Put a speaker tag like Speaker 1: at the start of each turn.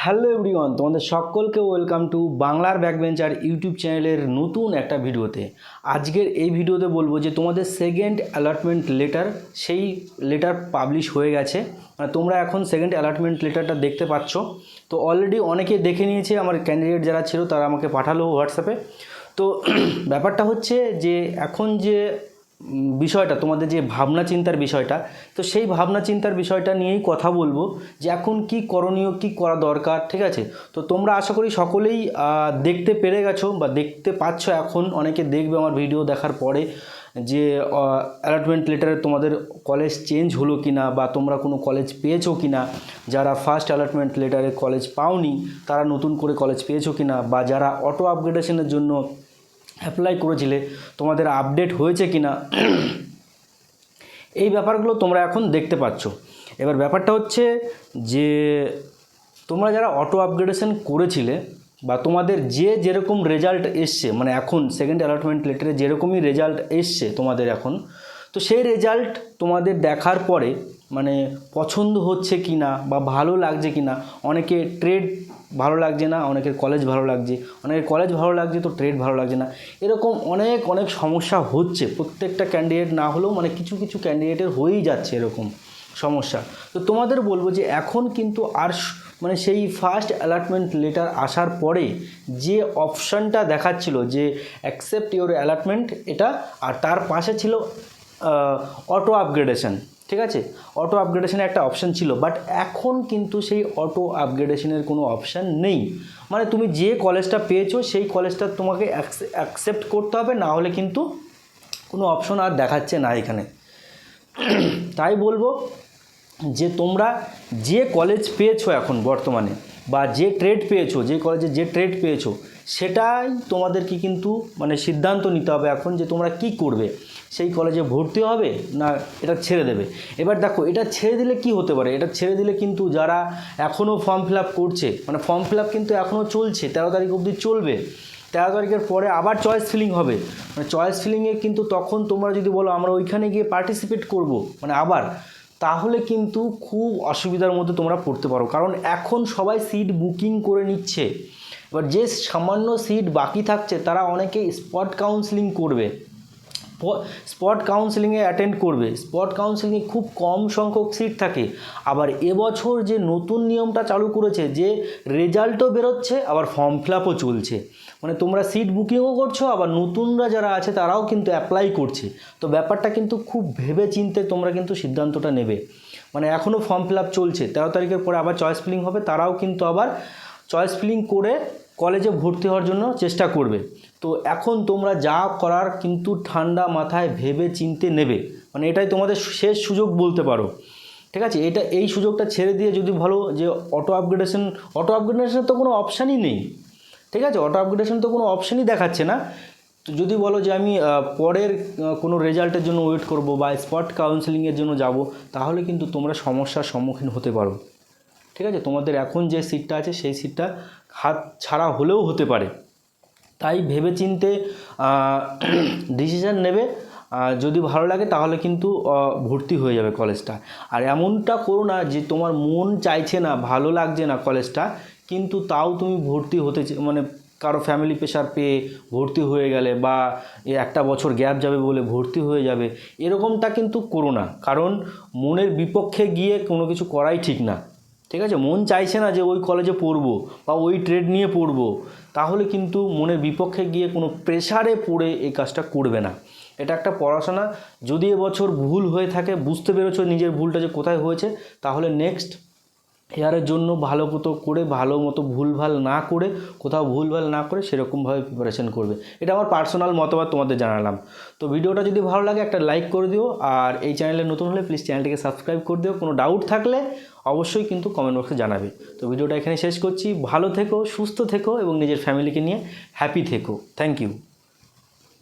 Speaker 1: Hello everyone, তোমাদের সকলকে welcome to বাংলার ব্যাকবেঞ্চার ইউটিউব চ্যানেলের নতুন একটা ভিডিওতে। আজকের এই ভিডিওতে বলবো যে তোমাদের সেকেন্ড অ্যালটমেন্ট লেটার, সেই লেটার পাবলিশ হয়ে গেছে। তোমরা এখন সেকেন্ড অ্যালটমেন্ট লেটারটা দেখতে পাচ্ছ। তো অলরেডি অনেকে দেখে নিয়েছে, আমার ক্যান্ডিডেট যারা ছিল তারা আমাকে পাঠালো হোয়াটসঅ্যাপে। তো ব্যাপারটা হচ্ছে যে এখন যে বিষয়টা, তোমাদের যে ভাবনা চিন্তার বিষয়টা, তো সেই ভাবনা চিন্তার বিষয়টা নিয়েই কথা বলবো যে এখন কি করণীয়, কি করা দরকার। ঠিক আছে, তো তোমরা আশা করি সকলেই দেখতে পেরে গেছো বা দেখতে পাচ্ছ। এখন অনেকে দেখবে আমার ভিডিও দেখার পরে যে অ্যালটমেন্ট লেটারে তোমাদের কলেজ চেঞ্জ হলো কি না, বা তোমরা কোনো কলেজ পেয়েছো কি না। যারা ফার্স্ট অ্যালটমেন্ট লেটারে কলেজ পাওনি তারা নতুন করে কলেজ পেয়েছো কি না, বা যারা অটো আপগ্রেডেশনের জন্য অ্যাপ্লাই করেছিলে তোমাদের আপডেট হয়েছে কি না, এই ব্যাপারগুলো তোমরা এখন দেখতে পাচ্ছ। এবার ব্যাপারটা হচ্ছে যে তোমরা যারা অটো আপগ্রেডেশন করেছিলে বা তোমাদের যেরকম রেজাল্ট এসছে, মানে এখন সেকেন্ড অ্যালটমেন্ট লেটারে যেরকমই রেজাল্ট এসছে তোমাদের এখন, তো সেই রেজাল্ট তোমাদের দেখার পরে মানে পছন্দ হচ্ছে কি না বা ভালো লাগছে কি না। অনেকে ট্রেড ভালো লাগছে না, অনেকের কলেজ ভালো লাগছে, অনেকের কলেজ ভালো লাগছে তো ট্রেড ভালো লাগছে না। এরকম অনেক সমস্যা হচ্ছে, প্রত্যেকটা ক্যান্ডিডেট না হলেও মানে কিছু কিছু ক্যান্ডিডেটের হয়েই যাচ্ছে এরকম সমস্যা। তো তোমাদের বলবো যে এখন কিন্তু আর মানে সেই ফার্স্ট অ্যালটমেন্ট লেটার আসার পরে যে অপশানটা দেখাচ্ছিল যে অ্যাকসেপ্ট ইউর অ্যালটমেন্ট, এটা আর তার পাশে ছিল অটো আপগ্রেডেশন। ঠিক আছে, অটো আপগ্রেডেশনের একটা অপশান ছিল, বাট এখন কিন্তু সেই অটো আপগ্রেডেশনের কোনো অপশান নেই। মানে তুমি যে কলেজটা পেয়েছো সেই কলেজটা তোমাকে অ্যাকসেপ্ট করতে হবে, না হলে কিন্তু কোনো অপশন আর দেখাচ্ছে না এখানে। তাই বলবো যে তোমরা যে কলেজ পেয়েছো এখন বর্তমানে, বা যে ট্রেড পেয়েছো, যে কলেজে যে ট্রেড পেয়েছো, সেটাই তোমাদেরকে কিন্তু মানে সিদ্ধান্ত নিতে হবে এখন যে তোমরা কি করবে। সেই কলেজে ভর্তি হবে না এটা ছেড়ে দেবে। এবার দেখো, এটা ছেড়ে দিলে কি হতে পারে, এটা ছেড়ে দিলে কিন্তু যারা এখনও ফর্ম ফিল আপ করছে, মানে ফর্ম ফিল আপ কিন্তু এখনও চলছে, 13 তারিখ অবধি চলবে। 13 তারিখের পরে আবার চয়েস ফিলিং হবে। মানে চয়েস ফিলিংয়ে কিন্তু তখন তোমরা যদি বলো আমরা ওইখানে গিয়ে পার্টিসিপেট করব, মানে আবার, তাহলে কিন্তু খুব অসুবিধার মধ্যে তোমরা পড়তে পারো। কারণ এখন সবাই সিট বুকিং করে নিচ্ছে। এবার যে সামান্য সিট বাকি থাকছে তারা অনেকে স্পট কাউন্সেলিং করবে, স্পট কাউন্সেলিংয়ে অ্যাটেন্ড করবে। স্পট কাউন্সেলিংয়ে খুব কম সংখ্যক সিট থাকে। আবার এবছর যে নতুন নিয়মটা চালু করেছে যে রেজাল্টও বেরোচ্ছে, আবার ফর্ম ফিল আপও চলছে, মানে তোমরা সিট বুকিংও করছো, আবার নতুনরা যারা আছে তারাও কিন্তু অ্যাপ্লাই করছে। তো ব্যাপারটা কিন্তু খুব ভেবে চিন্তে তোমরা কিন্তু সিদ্ধান্তটা নেবে। মানে এখনও ফর্ম ফিল আপ চলছে, 13 তারিখের পরে আবার চয়েস ফিলিং হবে, তারাও কিন্তু আবার চয়েস ফিলিং করে কলেজে ভর্তি হওয়ার জন্য চেষ্টা করবে। তো এখন তোমরা যা করার কিন্তু ঠান্ডা মাথায় ভেবে চিনতে নেবে, মানে এটাই তোমাদের শেষ সুযোগ বলতে পারো। ঠিক আছে, এই সুযোগটা ছেড়ে দিয়ে যদি ভালো যে অটো আপগ্রেডেশনের তো কোনো অপশানই নেই। ঠিক আছে, অটো আপগ্রেডেশন তো কোনো অপশানই দেখাচ্ছে না। তো যদি বলো যে আমি পরের কোনো রেজাল্টের জন্য ওয়েট করব বা স্পট কাউন্সেলিংয়ের জন্য যাব, তাহলে কিন্তু তোমরা সমস্যার সম্মুখীন হতে পারো। ঠিক আছে, তোমাদের এখন যে সিটটা আছে সেই সিটটা হাত ছাড়া হলেও হতে পারে। তাই ভেবেচিন্তে ডিসিশান নেবে। যদি ভালো লাগে তাহলে কিন্তু ভর্তি হয়ে যাবে কলেজটা। আর এমনটা করো না যে তোমার মন চাইছে না, ভালো লাগছে না কলেজটা, কিন্তু তাও তুমি ভর্তি হতে মানে কারো ফ্যামিলি প্রেশার পেয়ে ভর্তি হয়ে গেলে, বা একটা বছর গ্যাপ যাবে বলে ভর্তি হয়ে যাবে, এরকমটা কিন্তু করো না। কারণ মনের বিপক্ষে গিয়ে কোনো কিছু করাই ঠিক না। ঠিক আছে, মন চাইছে না যে ওই কলেজে পড়বো বা ওই ট্রেড নিয়ে পড়বো, তাহলে কিন্তু মনের বিপক্ষে গিয়ে কোনো প্রেশারে পড়ে এই কাজটা করবে না। এটা একটা পড়াশোনা। যদি এবছর ভুল হয়ে থাকে, বুঝতে পেরেছো নিজের ভুলটা যে কোথায় হয়েছে, তাহলে নেক্সট ইয়ারের জন্য ভালো মতো করে, ভালো মতো ভুলভাল না করে, কোথাও ভুলভাল না করে সেরকমভাবে প্রিপারেশন করবে। এটা আমার পার্সোনাল মতামত তোমাদের জানালাম। তো ভিডিওটা যদি ভালো লাগে একটা লাইক করে দিও, আর এই চ্যানেলে নতুন হলে প্লিজ চ্যানেলটিকে সাবস্ক্রাইব করে দিও। কোনো ডাউট থাকলে অবশ্যই কিন্তু কমেন্ট বক্সে জানাবে। তো ভিডিওটা এখানে শেষ করছি। ভালো থেকো, সুস্থ থেকো এবং নিজের ফ্যামিলিকে নিয়ে হ্যাপি থেকো। Thank you.